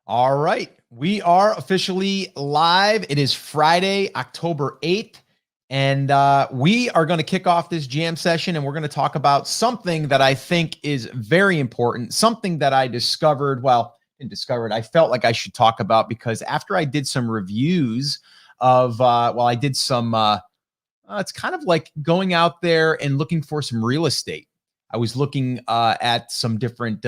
All right. We are officially live. It is Friday, October 8th. And we are going to kick off this jam session, and we're going to talk about something that I think is very important, something that I discovered. I felt like I should talk about because after I did some reviews of, I did some, it's kind of like going out there and looking for some real estate. I was looking at some different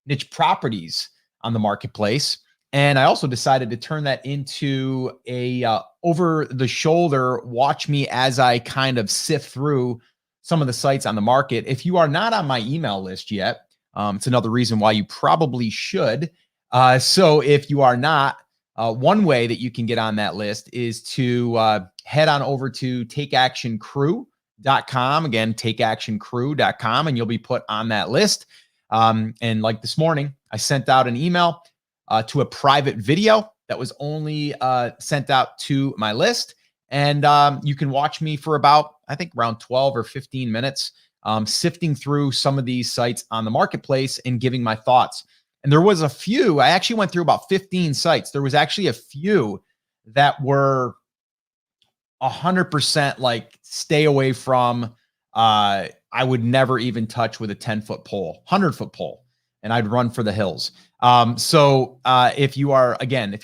niche properties on the marketplace. And I also decided to turn that into a over the shoulder, watch me as I kind of sift through some of the sites on the market. If you are not on my email list yet, it's another reason why you probably should. So if you are not, one way that you can get on that list is to head on over to takeactioncrew.com. Again, takeactioncrew.com, and you'll be put on that list. And like this morning, I sent out an email to a private video that was only sent out to my list. And you can watch me for about, I think, around 12 or 15 minutes, sifting through some of these sites on the marketplace and giving my thoughts. And there was a few, I actually went through about 15 sites. There was actually a few that were 100% like stay away from. I would never even touch with a 10-foot pole, 100-foot pole, and I'd run for the hills. So if you're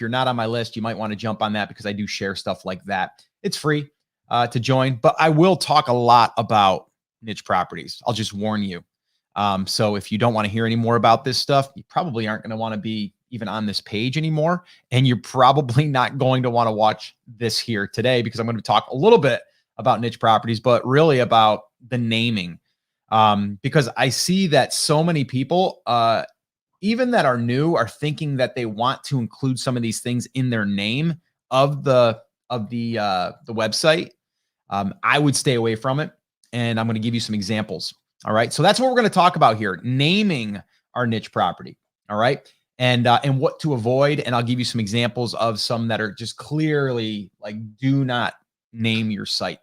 not on my list, you might want to jump on that because I do share stuff like that. It's free to join, but I will talk a lot about niche properties. I'll just warn you. So if you don't want to hear any more about this stuff, you probably aren't going to want to be even on this page anymore. And you're probably not going to want to watch this here today because I'm going to talk a little bit about niche properties, but really about the naming. Because I see that so many people, even that are new, are thinking that they want to include some of these things in their name of the website. I would stay away from it, and I'm going to give you some examples. All right, so that's what we're going to talk about here: naming our niche property. All right, and what to avoid, and I'll give you some examples of some that are just clearly like, do not name your site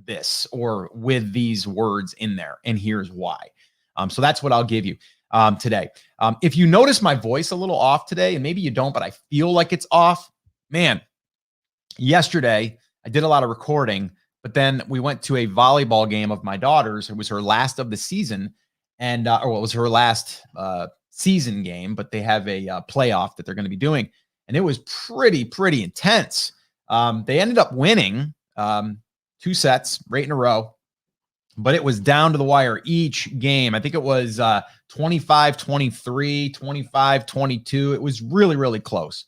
this or with these words in there, and here's why. So that's what I'll give you today. If you notice my voice a little off today, and maybe you don't, but I feel like it's off, man, yesterday I did a lot of recording, but then we went to a volleyball game of my daughter's. It was her last of the season, and it was her last season game, but they have a playoff that they're going to be doing, and it was pretty intense. They ended up winning 2 sets right in a row, but it was down to the wire each game. I think it was 25-23, 25-22. It was really close.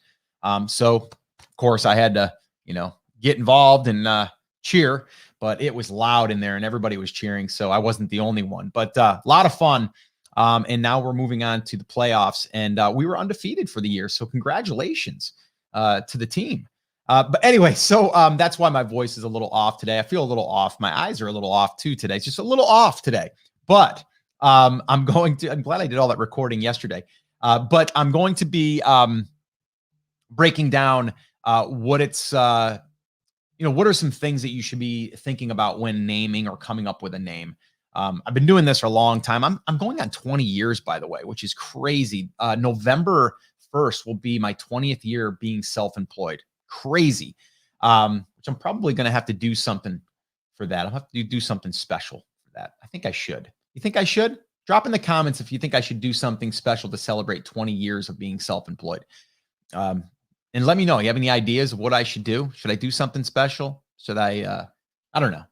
So of course I had to, get involved and cheer, but it was loud in there and everybody was cheering. So I wasn't the only one, but a lot of fun. And now we're moving on to the playoffs, and we were undefeated for the year. So congratulations to the team. But anyway, so that's why my voice is a little off today. I feel a little off. My eyes are a little off too today. It's just a little off today. But I'm glad I did all that recording yesterday. But I'm going to be breaking down what are some things that you should be thinking about when naming or coming up with a name. I've been doing this for a long time. I'm going on 20 years, by the way, which is crazy. November 1st will be my 20th year being self-employed. Crazy. Which I'm probably going to have to do something for that. I'll have to do something special for that. I think I should. You think I should? Drop in the comments if you think I should do something special to celebrate 20 years of being self-employed. And let me know. You have any ideas of what I should do? Should I do something special? Should I don't know.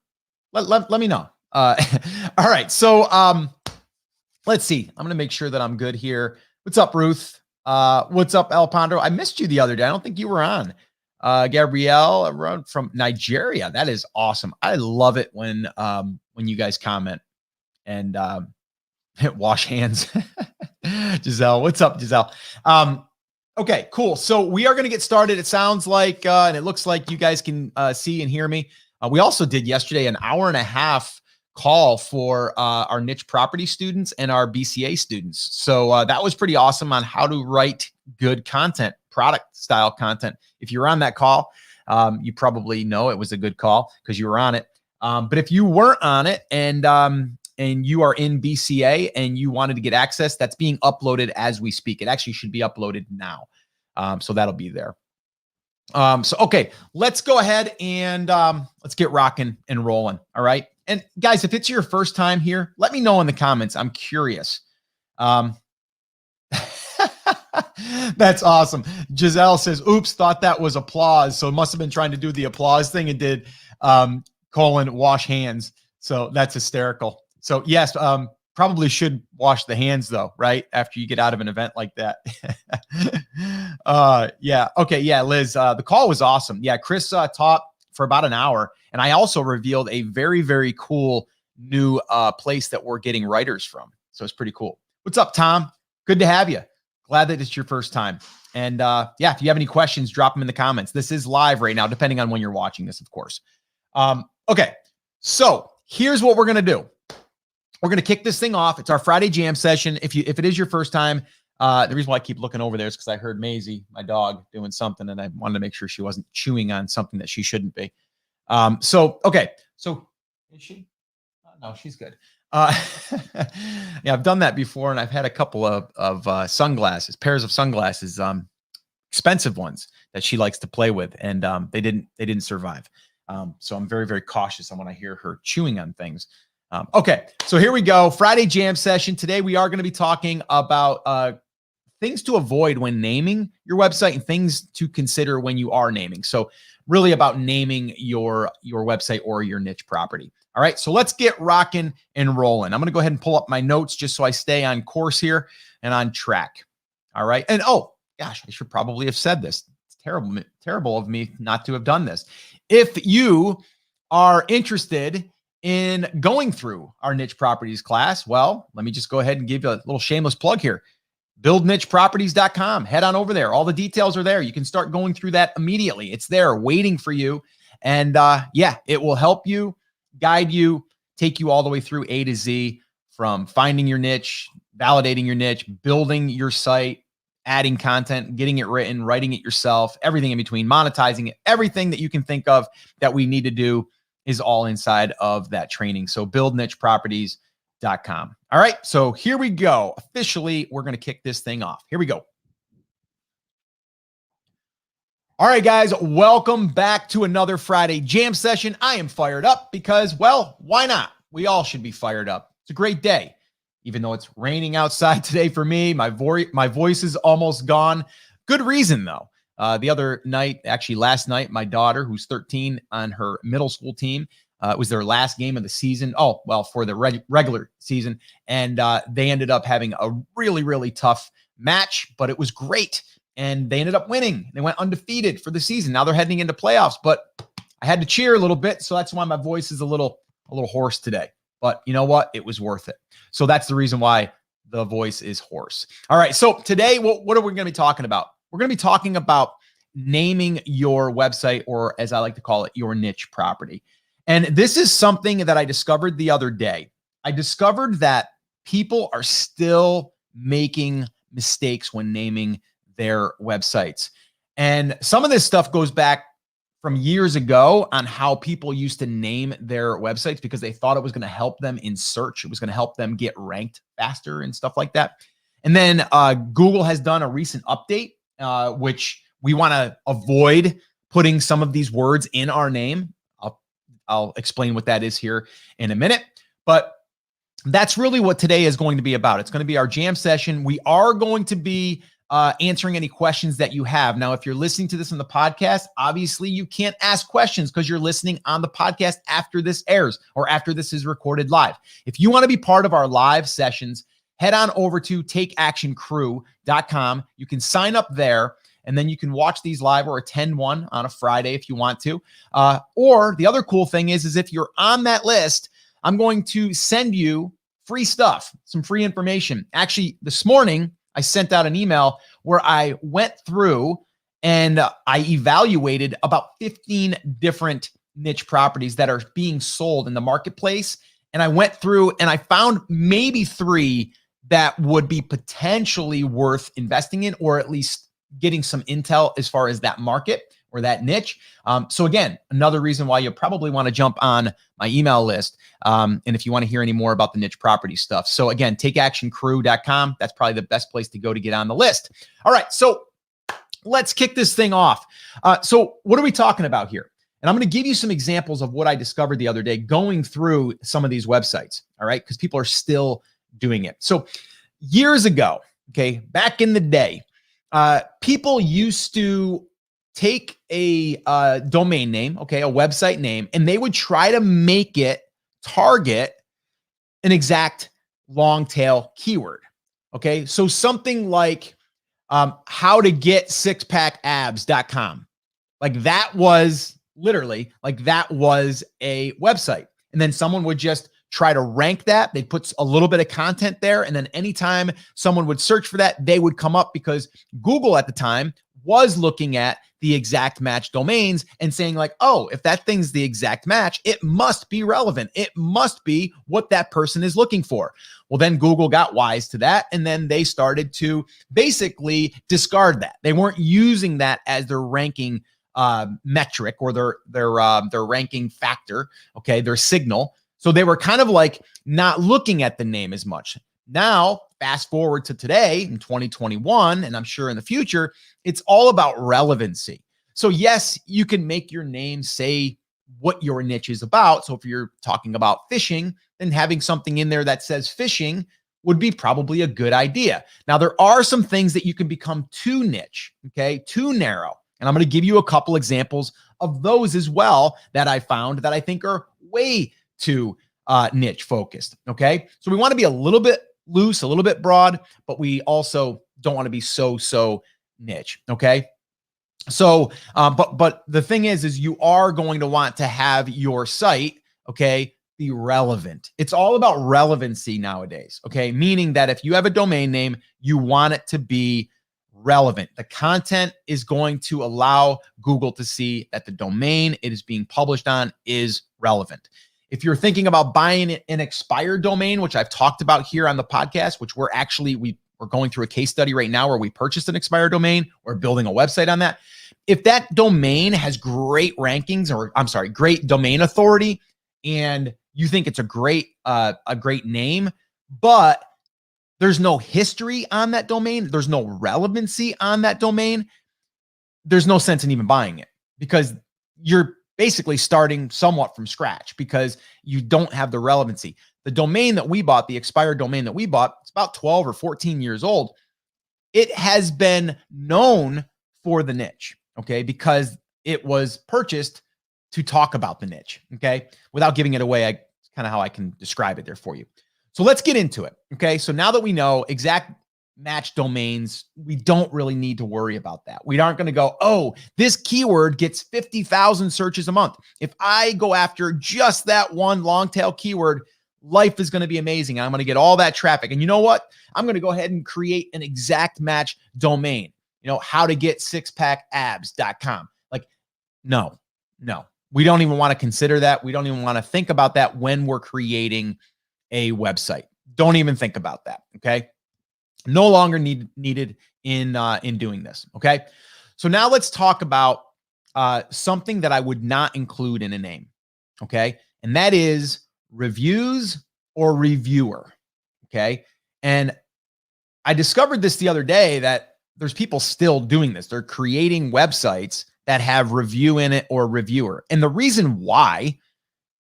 Let me know. All right. So let's see. I'm going to make sure that I'm good here. What's up, Ruth? What's up, Alpondro? I missed you the other day. I don't think you were on. Gabrielle from Nigeria. That is awesome. I love it when you guys comment and wash hands. Giselle, what's up, Giselle? Okay, cool. So we are going to get started. It sounds like, and it looks like you guys can see and hear me. We also did yesterday an hour and a half call for our niche property students and our BCA students. So that was pretty awesome on how to write good content, product style content. If you were on that call, you probably know it was a good call because you were on it. But if you weren't on it and you are in BCA and you wanted to get access, that's being uploaded as we speak. It actually should be uploaded now. So that'll be there. Okay, let's go ahead and let's get rocking and rolling. All right. And guys, if it's your first time here, let me know in the comments. I'm curious. That's awesome. Giselle says, oops, thought that was applause. So must have been trying to do the applause thing and did wash hands. So that's hysterical. So yes, probably should wash the hands though, right? After you get out of an event like that. Yeah. Okay. Yeah. Liz, the call was awesome. Yeah. Chris taught for about an hour. And I also revealed a very, very cool new place that we're getting writers from. So it's pretty cool. What's up, Tom? Good to have you. Glad that it's your first time. And yeah, if you have any questions, drop them in the comments. This is live right now, depending on when you're watching this, of course. Okay. So here's what we're going to do. We're going to kick this thing off. It's our Friday jam session. If it is your first time, the reason why I keep looking over there is because I heard Maisie, my dog, doing something, and I wanted to make sure she wasn't chewing on something that she shouldn't be. Okay. So is she? No, she's good. Yeah, I've done that before, and I've had a couple of sunglasses, pairs of sunglasses, expensive ones that she likes to play with, and they didn't survive. So I'm very, very cautious on when I hear her chewing on things. Okay, so here we go. Friday jam session. Today we are going to be talking about things to avoid when naming your website and things to consider when you are naming. So really about naming your website or your niche property. All right, so let's get rocking and rolling. I'm going to go ahead and pull up my notes just so I stay on course here and on track. All right, and oh gosh, I should probably have said this. It's terrible of me not to have done this. If you are interested in going through our niche properties class, well, let me just go ahead and give you a little shameless plug here. BuildNicheProperties.com. Head on over there. All the details are there. You can start going through that immediately. It's there waiting for you. And yeah, it will help you, guide you, take you all the way through A to Z, from finding your niche, validating your niche, building your site, adding content, getting it written, writing it yourself, everything in between, monetizing it, everything that you can think of that we need to do is all inside of that training. So BuildNicheProperties.com. All right, so here we go. Officially, we're going to kick this thing off. Here we go. All right, guys, welcome back to another Friday jam session. I am fired up because, well, why not? We all should be fired up. It's a great day. Even though it's raining outside today for me, my voice is almost gone. Good reason, though. The other night, actually last night, my daughter, who's 13 on her middle school team, it was their last game of the season. Oh, well, for the regular season. And they ended up having a really, really tough match, but it was great. And they ended up winning. They went undefeated for the season. Now they're heading into playoffs, but I had to cheer a little bit. So that's why my voice is a little hoarse today. But you know what? It was worth it. So that's the reason why the voice is hoarse. All right. So today, what are we going to be talking about? We're going to be talking about naming your website, or as I like to call it, your niche property. And this is something that I discovered the other day. I discovered that people are still making mistakes when naming their websites. And some of this stuff goes back from years ago on how people used to name their websites because they thought it was going to help them in search. It was going to help them get ranked faster and stuff like that. And then Google has done a recent update, which we want to avoid putting some of these words in our name. I'll explain what that is here in a minute. But that's really what today is going to be about. It's going to be our jam session. We are going to be answering any questions that you have. Now, if you're listening to this on the podcast, obviously you can't ask questions because you're listening on the podcast after this airs or after this is recorded live. If you want to be part of our live sessions, head on over to takeactioncrew.com. You can sign up there, and then you can watch these live or attend one on a Friday if you want to. Or the other cool thing is if you're on that list, I'm going to send you free stuff, some free information. Actually, this morning, I sent out an email where I went through and I evaluated about 15 different niche properties that are being sold in the marketplace. And I went through and I found maybe 3 that would be potentially worth investing in, or at least getting some intel as far as that market or that niche. So again, another reason why you probably want to jump on my email list. And if you want to hear any more about the niche property stuff. So again, takeactioncrew.com. That's probably the best place to go to get on the list. All right. So let's kick this thing off. So what are we talking about here? And I'm going to give you some examples of what I discovered the other day going through some of these websites. All right. Because people are still doing it. So years ago, okay, back in the day, people used to take a domain name, okay, a website name, and they would try to make it target an exact long tail keyword. Okay. So something like how to get sixpackabs.com. Like that was literally like that was a website. And then someone would just try to rank that. They'd put a little bit of content there. And then anytime someone would search for that, they would come up because Google at the time was looking at the exact match domains and saying like, oh, if that thing's the exact match, it must be relevant. It must be what that person is looking for. Well, then Google got wise to that. And then they started to basically discard that. They weren't using that as their ranking metric or their ranking factor. Okay. Their signal. So they were kind of like not looking at the name as much. Now, fast forward to today in 2021, and I'm sure in the future, it's all about relevancy. So yes, you can make your name say what your niche is about. So if you're talking about fishing, then having something in there that says fishing would be probably a good idea. Now, there are some things that you can become too niche, okay, too narrow. And I'm going to give you a couple examples of those as well that I found that I think are way too niche focused, okay? So we want to be a little bit loose, a little bit broad, but we also don't want to be so niche, okay? So, but the thing is you are going to want to have your site, okay, be relevant. It's all about relevancy nowadays, okay? Meaning that if you have a domain name, you want it to be relevant. The content is going to allow Google to see that the domain it is being published on is relevant. If you're thinking about buying an expired domain, which I've talked about here on the podcast, which we're going through a case study right now where we purchased an expired domain, we're building a website on that. If that domain has great rankings, or I'm sorry, great domain authority, and you think it's a great name, but there's no history on that domain, there's no relevancy on that domain, there's no sense in even buying it because you're basically starting somewhat from scratch because you don't have the relevancy. The domain that we bought, the expired domain that we bought, it's about 12 or 14 years old. It has been known for the niche, okay, because it was purchased to talk about the niche, okay, without giving it away. It's kind of how I can describe it there for you. So let's get into it, okay? So now that we know exact match domains, we don't really need to worry about that. We aren't going to go, oh, this keyword gets 50,000 searches a month. If I go after just that one long tail keyword, life is going to be amazing. I'm going to get all that traffic. And you know what? I'm going to go ahead and create an exact match domain. You know, how to get sixpackabs.com. Like, no, we don't even want to consider that. We don't even want to think about that when we're creating a website. Don't even think about that. Okay. No longer needed in doing this. Okay. So now let's talk about something that I would not include in a name. Okay. And that is reviews or reviewer. Okay. And I discovered this the other day that there's people still doing this. They're creating websites that have review in it or reviewer. And the reason why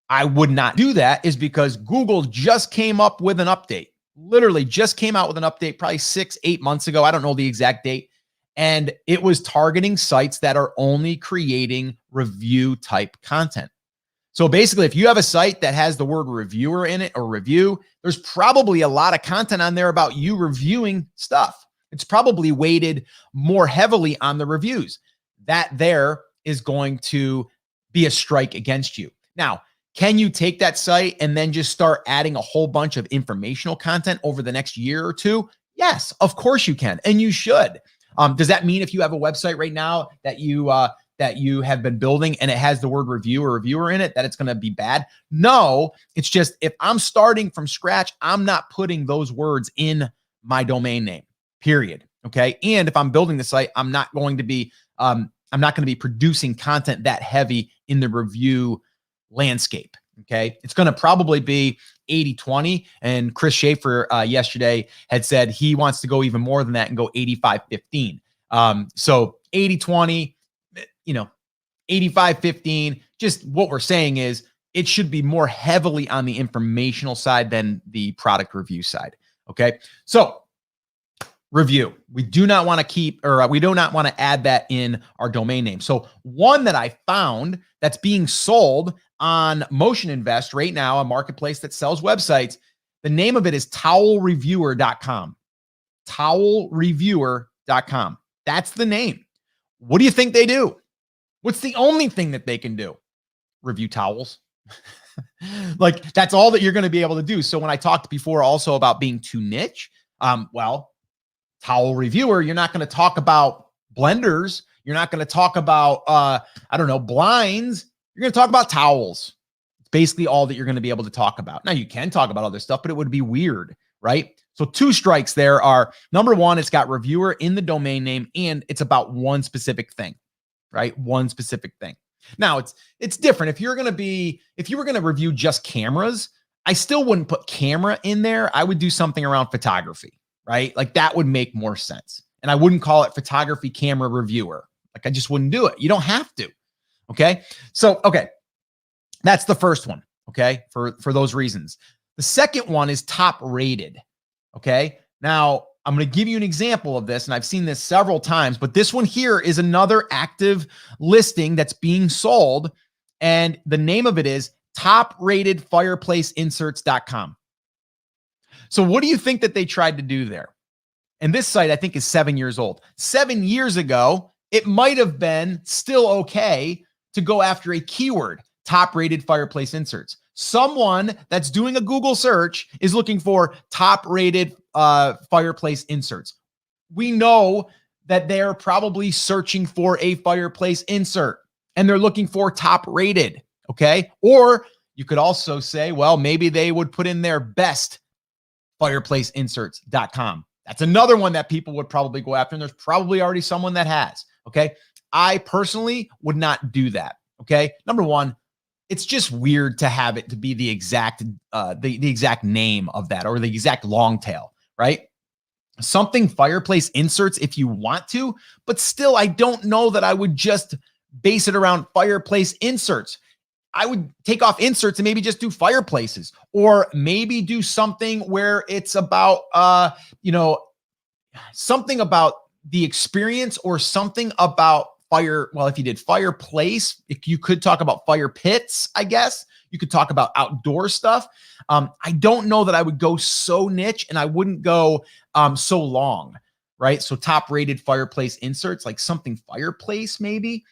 I would not do that is because Google just came up with an update. Literally just came out with an update probably 6-8 months ago. I don't know the exact date. And it was targeting sites that are only creating review type content. So basically, if you have a site that has the word reviewer in it or review, there's probably a lot of content on there about you reviewing stuff. It's probably weighted more heavily on the reviews. That there is going to be a strike against you. Now, can you take that site and then just start adding a whole bunch of informational content over the next year or two? Yes, of course you can, and you should. Does that mean if you have a website right now that you have been building and it has the word review or reviewer in it, that it's going to be bad? No, it's just if I'm starting from scratch, I'm not putting those words in my domain name, period. Okay. And if I'm building the site, I'm not going to be producing content that heavy in the review landscape. Okay. It's going to probably be 80-20. And Chris Schaefer yesterday had said he wants to go even more than that and go 85-15. So 80-20, 85-15. Just what we're saying is it should be more heavily on the informational side than the product review side. Okay. So review, we do not want to keep, or we do not want to add that in our domain name. So one that I found that's being sold on Motion Invest right now, a marketplace that sells websites, the name of it is towelreviewer.com. Towelreviewer.com. That's the name. What do you think they do? What's the only thing that they can do? Review towels. Like, that's all that you're going to be able to do. So when I talked before also about being too niche, well, Towel Reviewer, you're not going to talk about blenders. You're not going to talk about, blinds. You're going to talk about towels. It's basically all that you're going to be able to talk about. Now, you can talk about other stuff, but it would be weird, right? So 2 strikes there are, number one, it's got reviewer in the domain name, and it's about one specific thing, right? One specific thing. Now, it's different. If you were going to review just cameras, I still wouldn't put camera in there. I would do something around photography, right? Like, that would make more sense. And I wouldn't call it photography camera reviewer. Like, I just wouldn't do it. You don't have to. Okay. So, okay. That's the first one. Okay. For those reasons. The second one is top rated. Okay. Now, I'm going to give you an example of this, and I've seen this several times, but this one here is another active listing that's being sold, and the name of it is topratedfireplaceinserts.com. So what do you think that they tried to do there? And this site, I think, is 7 years old. 7 years ago, it might have been still okay to go after a keyword, top-rated fireplace inserts. Someone that's doing a Google search is looking for top-rated fireplace inserts. We know that they're probably searching for a fireplace insert, and they're looking for top-rated, okay? Or you could also say, well, maybe they would put in their best fireplaceinserts.com. That's another one that people would probably go after, and there's probably already someone that has, okay? I personally would not do that, okay? Number one, it's just weird to have it to be the exact name of that, or the exact long tail, right? Something fireplace inserts if you want to, but still, I don't know that I would just base it around fireplace inserts. I would take off inserts and maybe just do fireplaces, or maybe do something where it's about, something about the experience, or something about fire. Well, if you did fireplace, you could talk about fire pits, I guess. You could talk about outdoor stuff. I don't know that I would go so niche, and I wouldn't go so long, right? So top rated fireplace inserts, like something fireplace, maybe.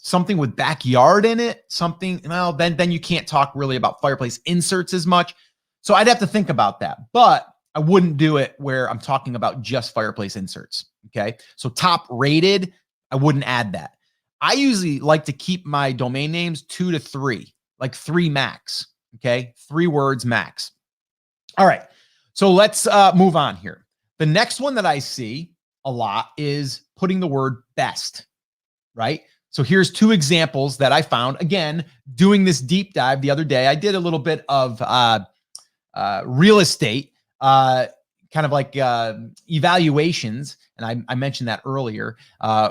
Something with backyard in it, something, well, then you can't talk really about fireplace inserts as much. So I'd have to think about that, but I wouldn't do it where I'm talking about just fireplace inserts. Okay. So top rated, I wouldn't add that. I usually like to keep my domain names 2 to 3, like 3 max. Okay. 3 words max. All right. So let's move on here. The next one that I see a lot is putting the word best, right? So here's 2 examples that I found. Again, doing this deep dive the other day, I did a little bit of real estate, kind of like evaluations. And I mentioned that earlier,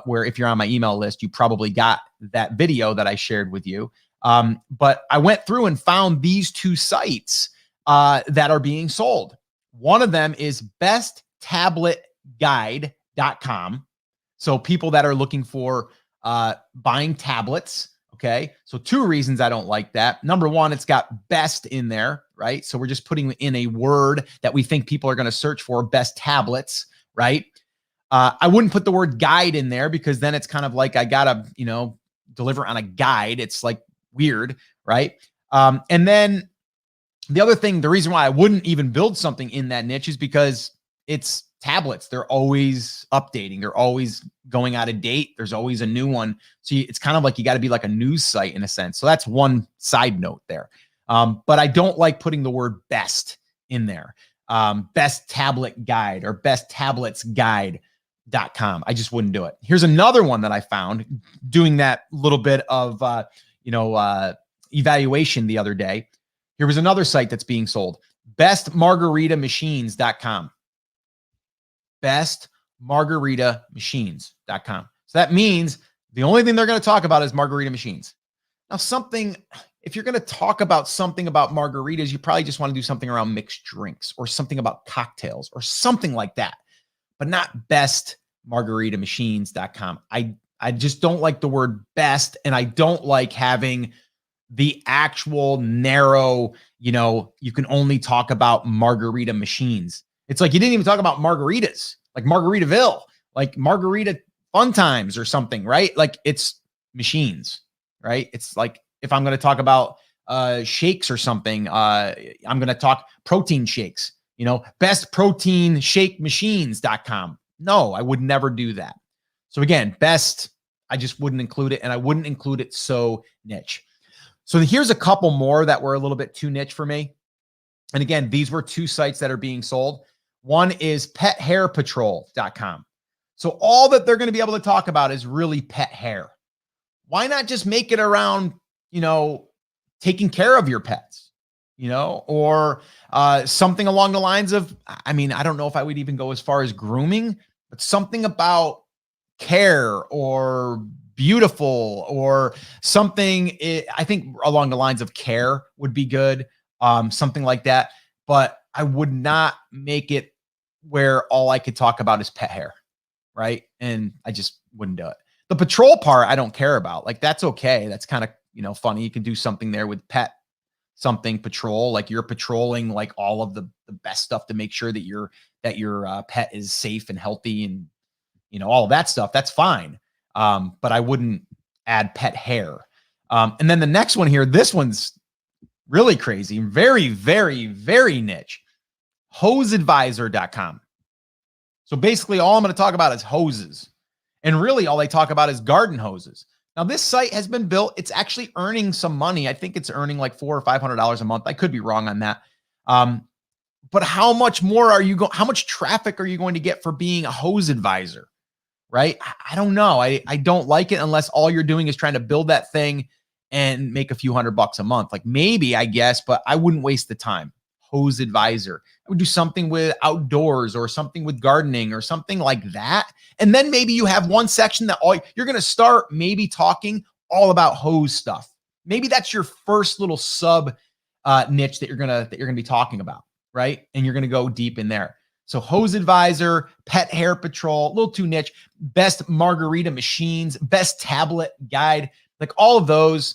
where if you're on my email list, you probably got that video that I shared with you. But I went through and found these 2 sites that are being sold. One of them is besttabletguide.com. So people that are looking for buying tablets. Okay. So 2 reasons I don't like that. Number one, it's got best in there, right? So we're just putting in a word that we think people are going to search for, best tablets, right? I wouldn't put the word guide in there, because then it's kind of like I got to, deliver on a guide. It's like weird, right? And then the other thing, the reason why I wouldn't even build something in that niche is because it's tablets. They're always updating. They're always going out of date. There's always a new one. So it's kind of like you got to be like a news site in a sense. So that's one side note there. But I don't like putting the word best in there. Best tablet guide or besttabletesguide.com. I just wouldn't do it. Here's another one that I found doing that little bit of, evaluation the other day. Here was another site that's being sold. Bestmargaritamachines.com. margaritamachines.com. So that means the only thing they're going to talk about is margarita machines. Now, if you're going to talk about something about margaritas, you probably just want to do something around mixed drinks or something about cocktails or something like that, but not bestmargaritamachines.com. I just don't like the word best, and I don't like having the actual narrow, you can only talk about margarita machines. It's like you didn't even talk about margaritas, like Margaritaville, like Margarita Fun Times or something, right? Like it's machines, right? It's like if I'm going to talk about shakes or something, I'm going to talk protein shakes, bestproteinshakemachines.com. No, I would never do that. So again, best, I just wouldn't include it, and I wouldn't include it so niche. So here's a couple more that were a little bit too niche for me. And again, these were two sites that are being sold. One is pethairpatrol.com. So all that they're going to be able to talk about is really pet hair. Why not just make it around, taking care of your pets, or something along the lines of, I don't know if I would even go as far as grooming, but something about care or beautiful or something. I think along the lines of care would be good. Something like that. But I would not make it where all I could talk about is pet hair. Right. And I just wouldn't do it. The patrol part, I don't care about. Like, that's okay. That's kind of, funny. You can do something there with pet something patrol, like you're patrolling like all of the best stuff to make sure that your pet is safe and healthy and, all of that stuff. That's fine. But I wouldn't add pet hair. And then the next one here, this one's really crazy. Very, very, very niche. Hoseadvisor.com. So basically all I'm going to talk about is hoses. And really all they talk about is garden hoses. Now this site has been built. It's actually earning some money. I think it's earning like $400 or $500 a month. I could be wrong on that. But how much more how much traffic are you going to get for being a hose advisor? Right? I don't know. I don't like it unless all you're doing is trying to build that thing and make a few $100 a month. Like maybe, I guess, but I wouldn't waste the time. Hose advisor. I would do something with outdoors or something with gardening or something like that. And then maybe you have one section that you're going to start maybe talking all about hose stuff. Maybe that's your first little sub niche that you're going to be talking about, right? And you're going to go deep in there. So hose advisor, pet hair patrol, a little too niche, best margarita machines, best tablet guide, like all of those,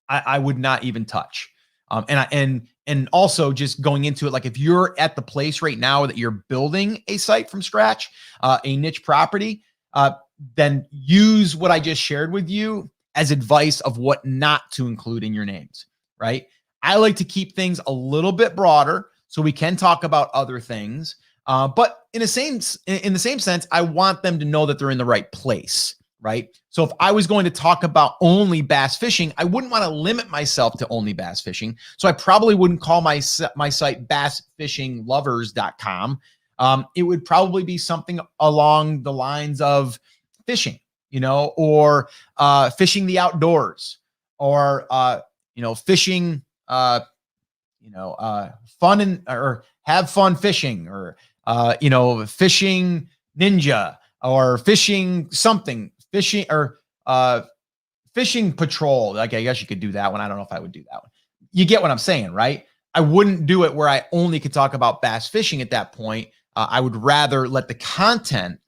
I would not even touch. And also just going into it, like if you're at the place right now that you're building a site from scratch, a niche property, then use what I just shared with you as advice of what not to include in your names, right? I like to keep things a little bit broader so we can talk about other things. But in the same sense, I want them to know that they're in the right place, right? So if I was going to talk about only bass fishing, I wouldn't want to limit myself to only bass fishing. So I probably wouldn't call my site bassfishinglovers.com. It would probably be something along the lines of fishing, or fishing the outdoors, or fishing, fun or have fun fishing, or fishing ninja, or fishing something, fishing or fishing patrol. Like, I guess you could do that one. I don't know if I would do that one. You get what I'm saying, right? I wouldn't do it where I only could talk about bass fishing at that point. I would rather let the content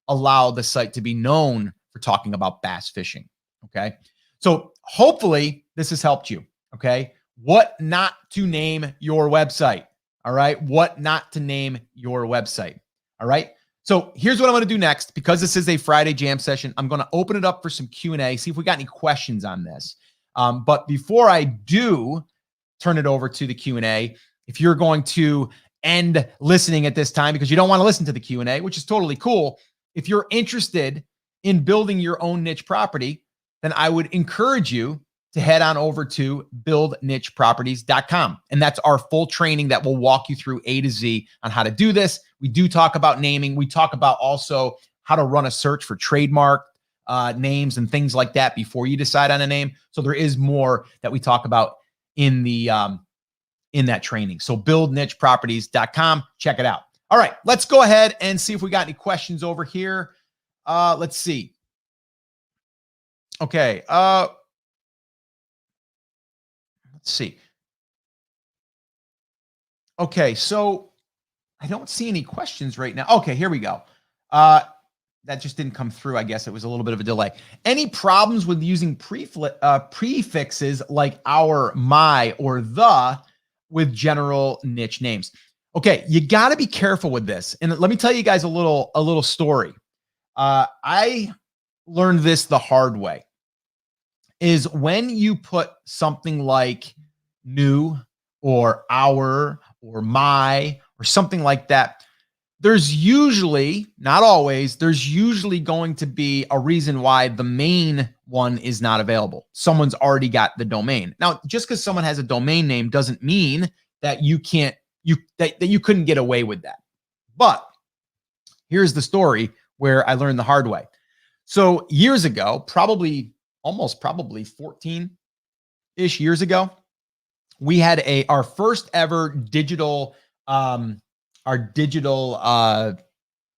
allow the site to be known for talking about bass fishing. Okay. So hopefully this has helped you. Okay. What not to name your website. All right. What not to name your website. All right. So here's what I'm going to do next. Because this is a Friday jam session, I'm going to open it up for some Q&A, see if we got any questions on this. But before I do turn it over to the Q&A, if you're going to end listening at this time because you don't want to listen to the Q&A, which is totally cool. If you're interested in building your own niche property, then I would encourage you to head on over to buildnicheproperties.com. And that's our full training that will walk you through A to Z on how to do this. We do talk about naming. We talk about also how to run a search for trademark names and things like that before you decide on a name. So there is more that we talk about in the in that training. So buildnicheproperties.com. Check it out. All right, let's go ahead and see if we got any questions over here. Let's see. Okay. Let's see. Okay, so I don't see any questions right now. Okay, here we go. That just didn't come through. I guess it was a little bit of a delay. Any problems with using prefixes like our, my, or the with general niche names? Okay, you got to be careful with this. And let me tell you guys a little story. I learned this the hard way. Is when you put something like new or our or my or something like that, there's usually, not always, there's usually going to be a reason why the main one is not available. Someone's already got the domain. Now, just because someone has a domain name doesn't mean that you can't, that you couldn't get away with that. But here's the story where I learned the hard way. So years ago, probably 14-ish years ago, we had our first ever digital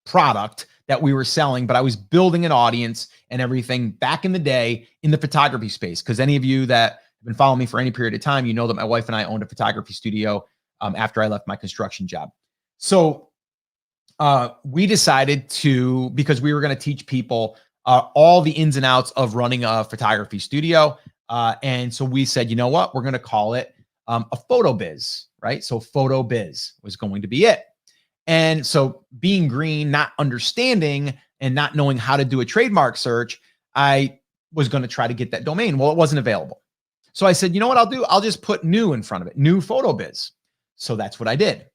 product that we were selling, but I was building an audience and everything back in the day in the photography space. Because any of you that have been following me for any period of time, you know that my wife and I owned a photography studio after I left my construction job. So we decided to, because we were going to teach people all the ins and outs of running a photography studio. And so we said, you know what, we're going to call it a photo biz, right? So photo biz was going to be it. And so being green, not understanding and not knowing how to do a trademark search, I was going to try to get that domain. Well, it wasn't available. So I said, you know what I'll do? I'll just put new in front of it, new photo biz. So that's what I did.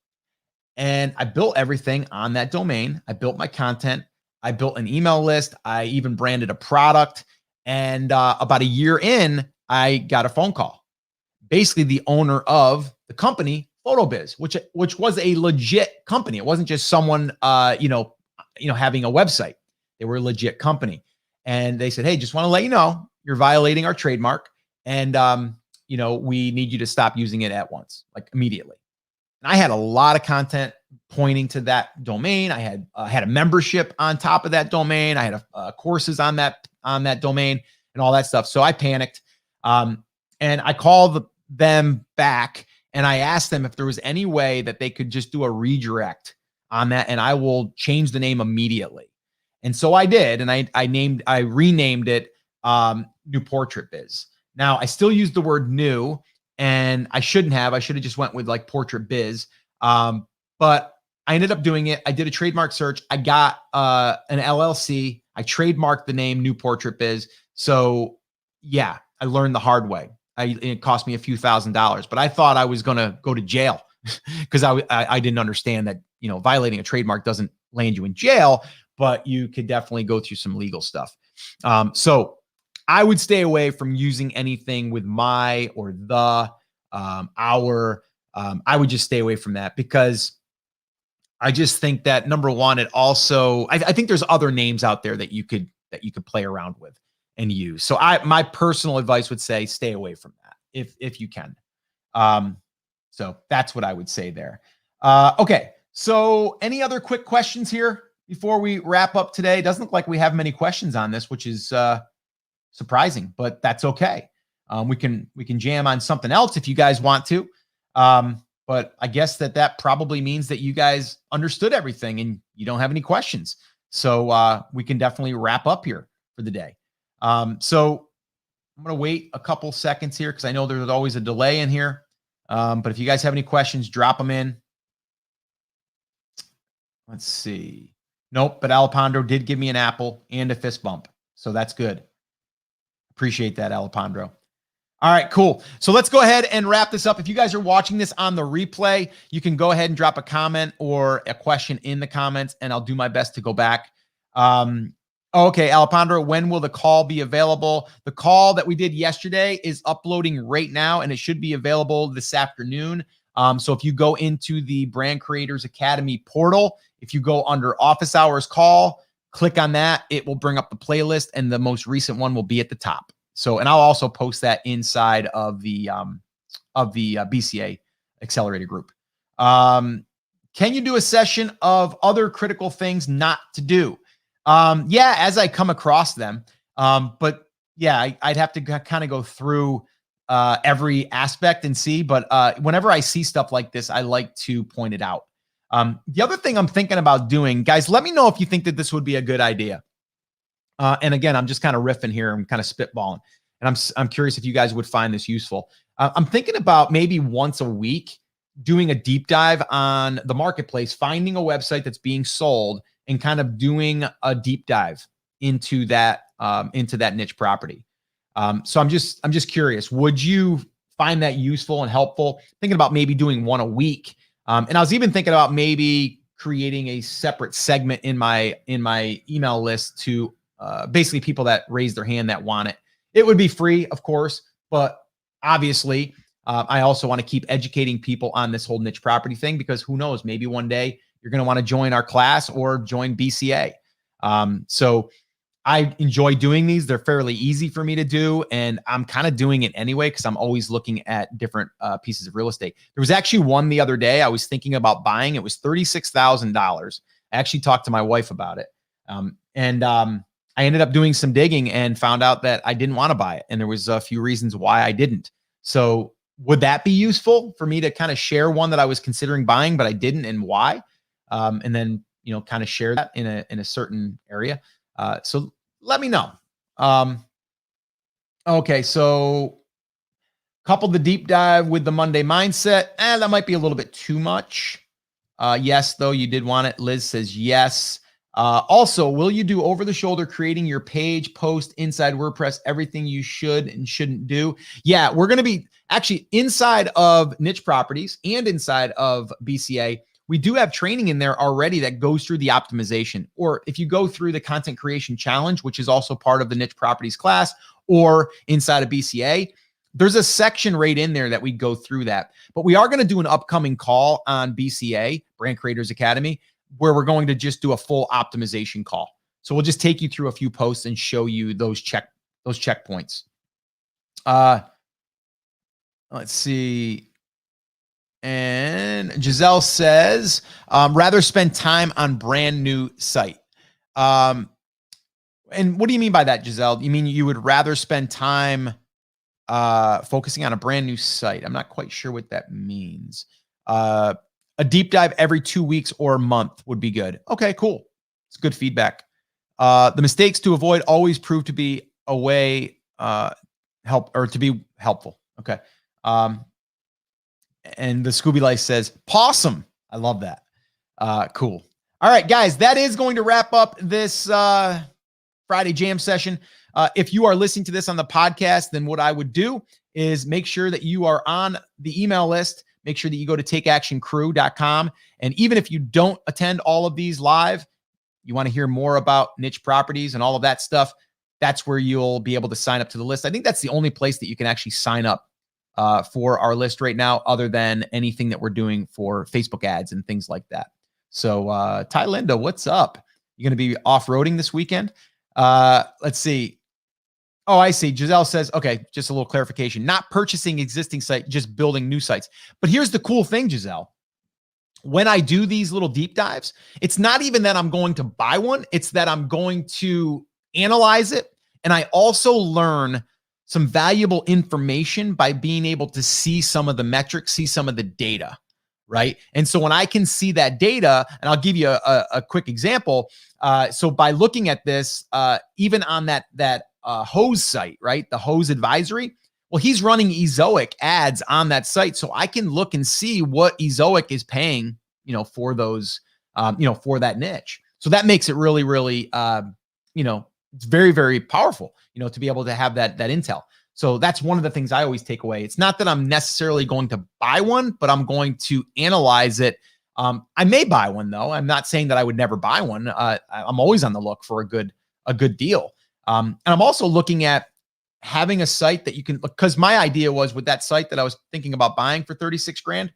And I built everything on that domain. I built my content. I built an email list. I even branded a product. And about a year in, I got a phone call. Basically, the owner of the company, PhotoBiz, which was a legit company. It wasn't just someone, having a website. They were a legit company. And they said, hey, just want to let you know, you're violating our trademark. And, we need you to stop using it at once, like immediately. And I had a lot of content pointing to that domain. I had a membership on top of that domain. I had courses on that domain and all that stuff. So I panicked, and I called them back and I asked them if there was any way that they could just do a redirect on that, and I will change the name immediately. And so I did, and I renamed it New Portrait Biz. Now I still use the word new. And I shouldn't have. I should have just went with like Portrait Biz. But I ended up doing it. I did a trademark search. I got an LLC. I trademarked the name New Portrait Biz. So yeah, I learned the hard way. It cost me a few $1,000s, but I thought I was going to go to jail because I didn't understand that, violating a trademark doesn't land you in jail, but you could definitely go through some legal stuff. So I would stay away from using anything with my or the, our. I would just stay away from that because I just think that, number one, it also, I think there's other names out there that you could play around with and use. So my personal advice would say stay away from that if you can. So that's what I would say there. Okay. So any other quick questions here before we wrap up today? Doesn't look like we have many questions on this, which is surprising, but that's okay. We can jam on something else if you guys want to. But I guess that probably means that you guys understood everything and you don't have any questions. So we can definitely wrap up here for the day. So I'm going to wait a couple seconds here because I know there's always a delay in here. But if you guys have any questions, drop them in. Let's see. Nope, but Alejandro did give me an apple and a fist bump. So that's good. Appreciate that, Alejandro. All right, cool. So let's go ahead and wrap this up. If you guys are watching this on the replay, you can go ahead and drop a comment or a question in the comments, and I'll do my best to go back. Okay, Alejandro, when will the call be available? The call that we did yesterday is uploading right now, and it should be available this afternoon. So if you go into the Brand Creators Academy portal, if you go under Office Hours Call, click on that. It will bring up the playlist, and the most recent one will be at the top. So, and I'll also post that inside of the BCA Accelerator group. Can you do a session of other critical things not to do? Yeah, as I come across them. But yeah, I'd have to kind of go through every aspect and see. But whenever I see stuff like this, I like to point it out. The other thing I'm thinking about doing, guys, let me know if you think that this would be a good idea. And again, I'm just kind of riffing here. I'm kind of spitballing. And I'm curious if you guys would find this useful. I'm thinking about maybe once a week doing a deep dive on the marketplace, finding a website that's being sold and kind of doing a deep dive into that niche property. So I'm just curious, would you find that useful and helpful? Thinking about maybe doing one a week. And I was even thinking about maybe creating a separate segment in my email list to basically people that raise their hand that want it. It would be free, of course, but obviously I also want to keep educating people on this whole niche property thing, because who knows, maybe one day you're going to want to join our class or join BCA. So I enjoy doing these. They're fairly easy for me to do, and I'm kind of doing it anyway because I'm always looking at different pieces of real estate. There was actually one the other day I was thinking about buying. It was $36,000. I actually talked to my wife about it. I ended up doing some digging and found out that I didn't want to buy it. And there was a few reasons why I didn't. So would that be useful for me to kind of share one that I was considering buying, but I didn't, and why? And then, kind of share that in a certain area. So let me know. Okay. So couple the deep dive with the Monday mindset. That might be a little bit too much. Yes, though, you did want it. Liz says yes. Also, will you do over the shoulder creating your page, post inside WordPress, everything you should and shouldn't do? Yeah, we're going to be actually inside of Niche Properties and inside of BCA. We do have training in there already that goes through the optimization. Or if you go through the content creation challenge, which is also part of the Niche Properties class, or inside of BCA, there's a section right in there that we go through that. But we are going to do an upcoming call on BCA, Brand Creators Academy, where we're going to just do a full optimization call. So we'll just take you through a few posts and show you those checkpoints. Let's see. And Giselle says, rather spend time on brand new site. And what do you mean by that, Giselle? You mean you would rather spend time focusing on a brand new site? I'm not quite sure what that means. A deep dive every 2 weeks or a month would be good. Okay, cool. It's good feedback. The mistakes to avoid always prove to be a way to be helpful. Okay. And the Scooby Life says, possum. I love that. Cool. All right, guys, that is going to wrap up this Friday jam session. If you are listening to this on the podcast, then what I would do is make sure that you are on the email list. Make sure that you go to takeactioncrew.com. And even if you don't attend all of these live, you want to hear more about niche properties and all of that stuff, that's where you'll be able to sign up to the list. I think that's the only place that you can actually sign up for our list right now, other than anything that we're doing for Facebook ads and things like that. So Ty Linda, what's up? You're going to be off-roading this weekend? Let's see. Oh, I see. Giselle says, okay, just a little clarification. Not purchasing existing site, just building new sites. But here's the cool thing, Giselle. When I do these little deep dives, it's not even that I'm going to buy one. It's that I'm going to analyze it. And I also learn some valuable information by being able to see some of the metrics, see some of the data, right? And so when I can see that data, and I'll give you a quick example. So by looking at this, even on that Hose site, right? The Hose Advisory. Well, he's running Ezoic ads on that site. So I can look and see what Ezoic is paying, for those, for that niche. So that makes it really, really, it's very, very powerful, to be able to have that intel. So that's one of the things I always take away. It's not that I'm necessarily going to buy one, but I'm going to analyze it. I may buy one though. I'm not saying that I would never buy one. I'm always on the look for a good deal. And I'm also looking at having a site that you can, because my idea was with that site that I was thinking about buying for 36 grand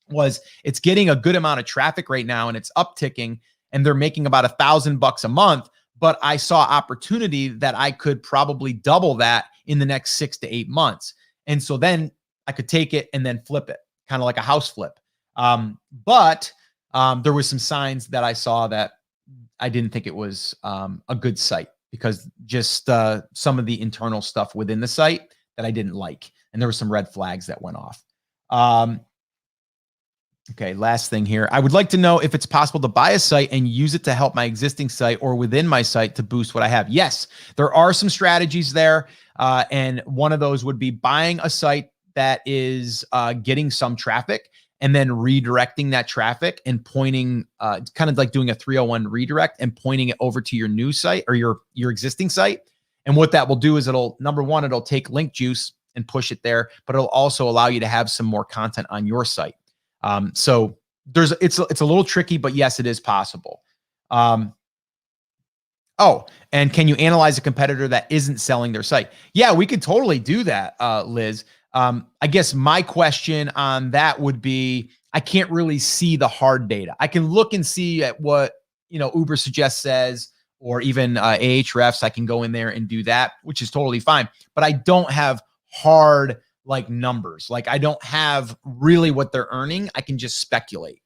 was it's getting a good amount of traffic right now and it's upticking and they're making about $1,000 a month. But I saw opportunity that I could probably double that in the next 6 to 8 months. And so then I could take it and then flip it, kind of like a house flip. But there was some signs that I saw that I didn't think it was a good site, because just some of the internal stuff within the site that I didn't like. And there were some red flags that went off. Okay, last thing here. I would like to know if it's possible to buy a site and use it to help my existing site or within my site to boost what I have. Yes, there are some strategies there. And one of those would be buying a site that is getting some traffic and then redirecting that traffic and pointing, kind of like doing a 301 redirect and pointing it over to your new site or your existing site. And what that will do is number one, it'll take link juice and push it there, but it'll also allow you to have some more content on your site. So it's a little tricky, but yes, it is possible. Oh, and can you analyze a competitor that isn't selling their site? Yeah, we could totally do that, Liz. I guess my question on that would be, I can't really see the hard data. I can look and see at what, Uber Suggest says, or even Ahrefs. I can go in there and do that, which is totally fine. But I don't have hard numbers. Like, I don't have really what they're earning. I can just speculate.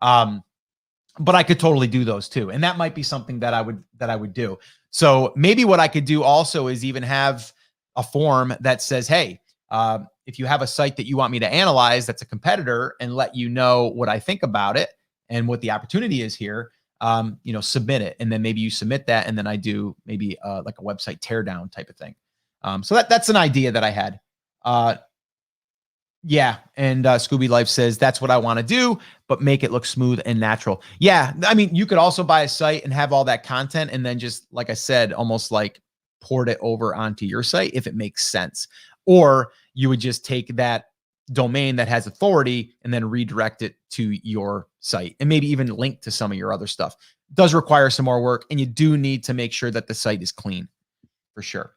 But I could totally do those too. And that might be something that I would do. So maybe what I could do also is even have a form that says, hey, if you have a site that you want me to analyze that's a competitor, and let you know what I think about it and what the opportunity is here, submit it. And then maybe you submit that, and then I do maybe like a website teardown type of thing. So that's an idea that I had. Yeah. And Scooby Life says, that's what I want to do, but make it look smooth and natural. Yeah. I mean, you could also buy a site and have all that content, and then just, like I said, almost like port it over onto your site if it makes sense. Or you would just take that domain that has authority and then redirect it to your site, and maybe even link to some of your other stuff. It does require some more work, and you do need to make sure that the site is clean for sure.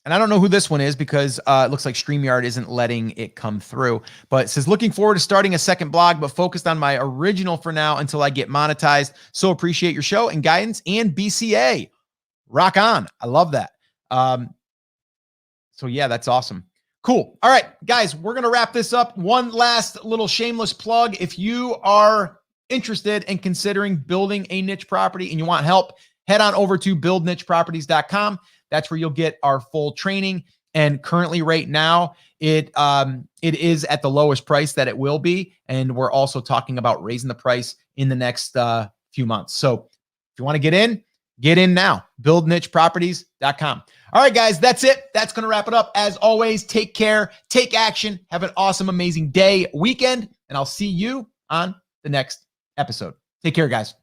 And I don't know who this one is, because it looks like StreamYard isn't letting it come through. But it says, looking forward to starting a second blog, but focused on my original for now until I get monetized. So appreciate your show and guidance and BCA. Rock on. I love that. So yeah, that's awesome. Cool. All right, guys, we're going to wrap this up. One last little shameless plug. If you are interested in considering building a niche property and you want help, head on over to buildnicheproperties.com. That's where you'll get our full training. And currently right now, it is at the lowest price that it will be. And we're also talking about raising the price in the next few months. So if you want to get in now, buildnicheproperties.com. All right, guys, that's it. That's going to wrap it up. As always, take care, take action, have an awesome, amazing day, weekend, and I'll see you on the next episode. Take care, guys.